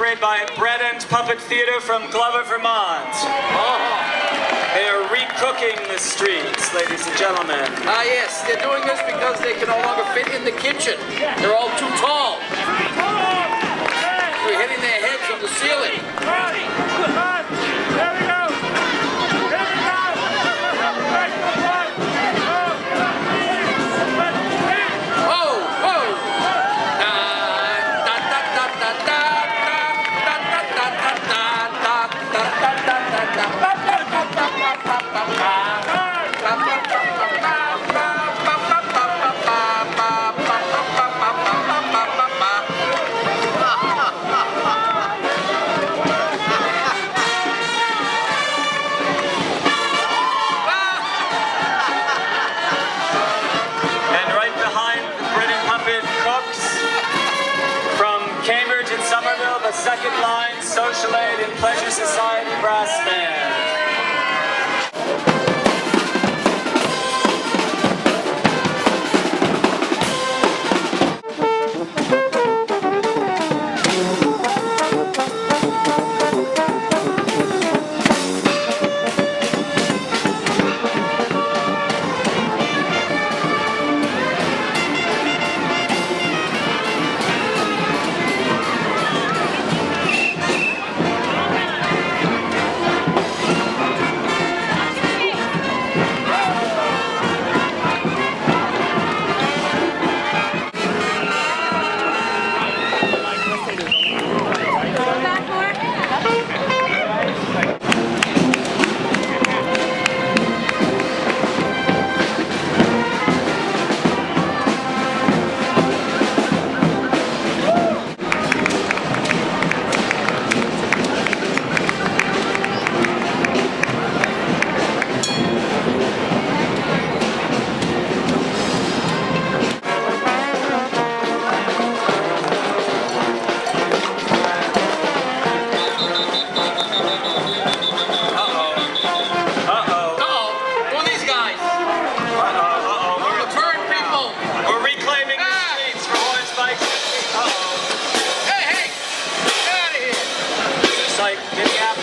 operate by Bread and Puppet Theater from Glover, Vermont. They are recooking the streets, ladies and gentlemen. Ah, yes, they're doing this because they can no longer fit in the kitchen. They're all too tall. They're hitting their heads on the ceiling. There we go. Here we go. Oh, whoa. Da da da da da da da da da da da da da da da da. The second line Social Aid and Pleasure Society Brass Band. Like Minneapolis.